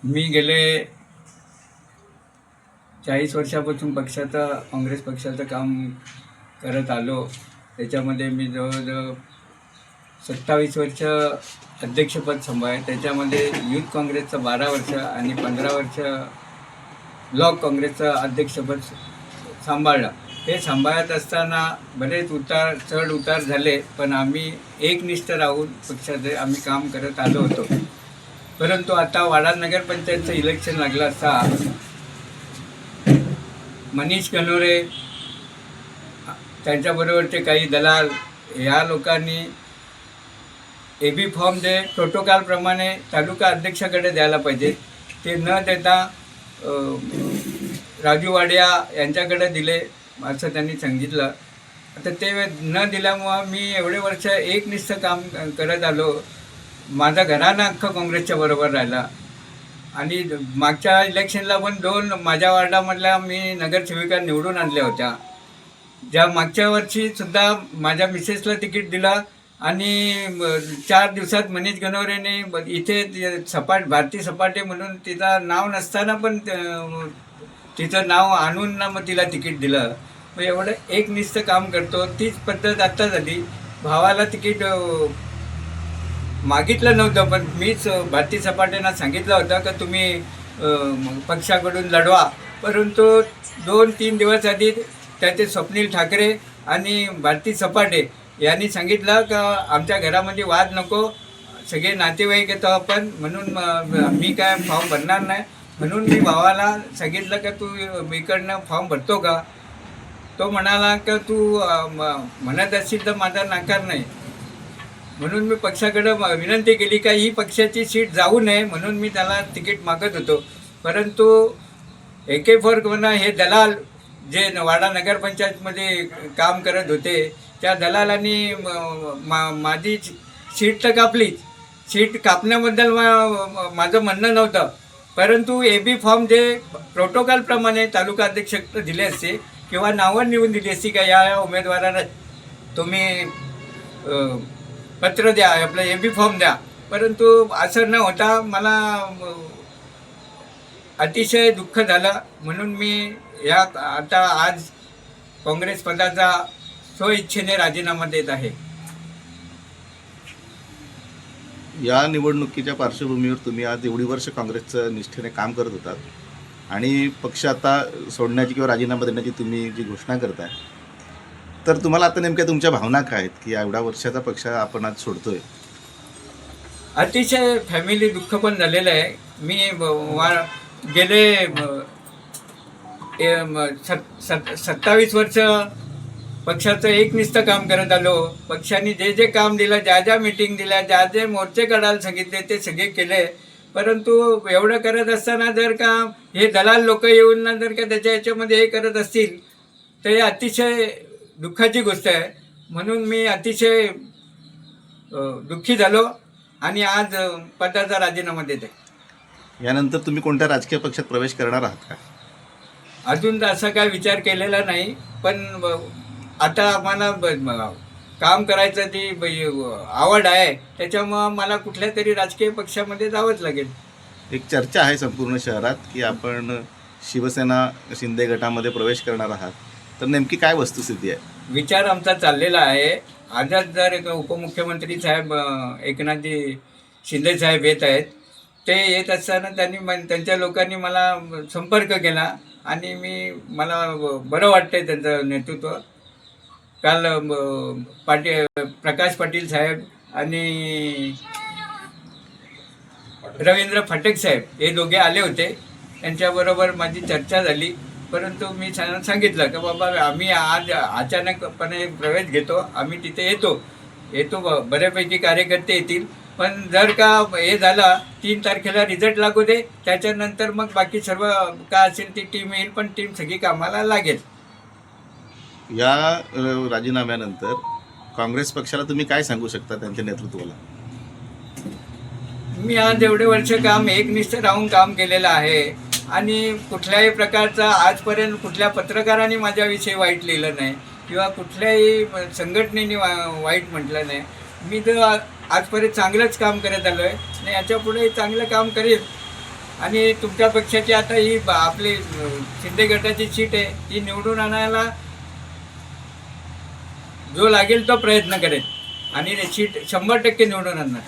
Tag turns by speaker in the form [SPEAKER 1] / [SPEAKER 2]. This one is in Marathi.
[SPEAKER 1] मी गेले 40 वर्षापासून काँग्रेस पक्षाचं काम करत आलो. त्याच्यामध्ये मी जवळजवळ 27 वर्ष अध्यक्षपद सांभाळले. त्याच्यामध्ये युथ काँग्रेसचं 12 वर्ष आणि 15 वर्ष ब्लॉक काँग्रेसचं अध्यक्षपद सांभाळलं. हे सांभाळत असताना बरेच चढ उतार झाले, पण आम्ही एकनिष्ठ राहून पक्षाचे आम्ही काम करत आलो होतो. परंतु आता वाडा नगरपंचायतचं इलेक्शन लागलं असता मनीष गणोरे त्यांच्याबरोबरचे काही दलाल या लोकांनी AB फॉर्म जे प्रोटोकॉलप्रमाणे तालुका अध्यक्षाकडे द्यायला पाहिजे ते न देता राजू वाडिया यांच्याकडे दिले असं त्यांनी सांगितलं. आता ते न दिल्यामुळं मी एवढे वर्ष एकनिष्ठ काम करत आलो. माझा घराणा अख्खा काँग्रेसच्या बरोबर राहिला आणि मागच्या इलेक्शनला पण 2 माझ्या वार्डामधल्या मी नगरसेविका निवडून आणल्या होत्या. ज्या मागच्या वर्षीसुद्धा माझ्या मिसेसला तिकीट दिलं आणि 4 दिवसात मनीष गणोरेने इथे भारती सपाटे म्हणून तिचं नाव नसताना पण तिचं नाव आणून ना मग तिला तिकीट दिलं. मग एवढं एकनिष्ठ काम करतो. तीच पद्धत आत्ता झाली. भावाला तिकीट मागितलं नव्हतं, पण मीच भारती सपाटेंना सांगितलं होतं का तुम्ही पक्षाकडून लढवा. परंतु 2-3 दिवस आधी त्याचे स्वप्नील ठाकरे आणि भारती सपाटे यांनी सांगितलं का आमच्या घरामध्ये वाद नको, सगळे नातेवाईक येतो आपण, म्हणून मी काय फॉर्म भरणार नाही. म्हणून मी भावाला सांगितलं का तू इकडनं फॉर्म भरतो का. तो म्हणाला का तू म्हणत असशील तर माझा नाकार नाही. म्हणून मी पक्षाकडं विनंती केली का ही पक्षाची सीट जाऊ नये, म्हणून मी त्याला तिकीट मागत होतो. परंतु AK म्हणा हे दलाल जे वाडा नगरपंचायतमध्ये काम करत होते त्या दलालांनी माझी सीट तर कापलीच. सीट कापण्याबद्दल माझं म्हणणं नव्हतं, परंतु AB फॉर्म जे प्रोटोकॉलप्रमाणे तालुका अध्यक्ष दिले असते किंवा नावं निवडून दिली असती का या उमेदवाराला तुम्ही पत्र द्या, आपलं AB फॉर्म द्या. परंतु असं न होता मला अतिशय दुःख झालं. म्हणून मी आता आज काँग्रेस पदाचा स्वइच्छेने राजीनामा देत आहे.
[SPEAKER 2] या निवडणुकीच्या पार्श्वभूमीवर तुम्ही आज एवढी वर्ष काँग्रेसचं निष्ठेने काम करत होतात आणि पक्ष आता सोडण्याची किंवा राजीनामा देण्याची तुम्ही जी घोषणा करताय, तर तुम्हाला आता नेमक्या तुमच्या भावना काय आहेत की एवढ्या वर्षाचा पक्ष आपण आज सोडतोय?
[SPEAKER 1] अतिशय फॅमिली दुःख पण झालेलं आहे. मी गेले 27 वर्ष पक्षाचं एकनिष्ठ काम करत आलो. पक्षाने जे जे काम दिलं, ज्या ज्या मीटिंग दिल्या, ज्या जे मोर्चे काढायला सांगितले ते सगळे केले. परंतु एवढं करत असताना जर का हे दलाल लोक येऊन ना जर का त्याच्या ह्याच्यामध्ये हे करत असतील तर हे अतिशय दुःखाची गोष्ट आहे. म्हणून मी अतिशय दुःखी झालो आणि आज पदाचा राजीनामा देते.
[SPEAKER 2] यानंतर तुम्ही कोणत्या राजकीय पक्षात प्रवेश करणार आहात का?
[SPEAKER 1] अजून तर असा काय विचार केलेला नाही, पण आता आम्हाला काम करायचं ती आवड आहे. त्याच्यामुळं मला कुठल्या तरी राजकीय पक्षामध्ये जावंच लागेल.
[SPEAKER 2] एक चर्चा आहे संपूर्ण शहरात की आपण शिवसेना शिंदे गटामध्ये प्रवेश करणार आहात, तर नेमकी काय वस्तुस्थिती आहे?
[SPEAKER 1] विचार आमचा चाललेला आहे. आजच जर उपमुख्यमंत्री साहेब एकनाथजी शिंदे साहेब येत आहेत. ते येत असताना त्यांच्या लोकांनी मला संपर्क केला आणि मला बरं वाटतंय त्यांचं नेतृत्व. काल प्रकाश पाटील साहेब आणि रवींद्र फाटक साहेब हे दोघे आले होते. त्यांच्याबरोबर माझी चर्चा झाली. परंतु मी सांगितलं की बाबा आम्ही आज अचानकपणे प्रवेश घेतो, आम्ही तिथे येतो बऱ्यापैकी कार्यकर्ते येतील, पण जर का हे झालं 3 तारखेला रिझल्ट लागू दे, त्याच्यानंतर मग बाकी सर्व काय असेल ती टीम येईल, पण टीम सगळी कामाला लागेल.
[SPEAKER 2] या राजीनाम्यानंतर काँग्रेस पक्षाला तुम्ही काय सांगू शकता त्यांच्या नेतृत्वाला?
[SPEAKER 1] मी आज एवढे वर्ष एकनिष्ठ राहून काम केलेलं आहे आणि कुठल्याही प्रकारचा आजपर्यंत कुठल्या पत्रकारांनी माझ्याविषयी वाईट लिहिलं नाही किंवा कुठल्याही संघटनेने वाईट म्हटलं नाही. मी तर आजपर्यंत चांगलंच काम करत आलो आहे आणि याच्यापुढे चांगलं काम करेल. आणि तुमच्या पक्षाची आता ही आपली शिंदे गटाची सीट आहे ती निवडून आणायला जो लागेल तो प्रयत्न करेल आणि सीट 100% निवडून आणणार.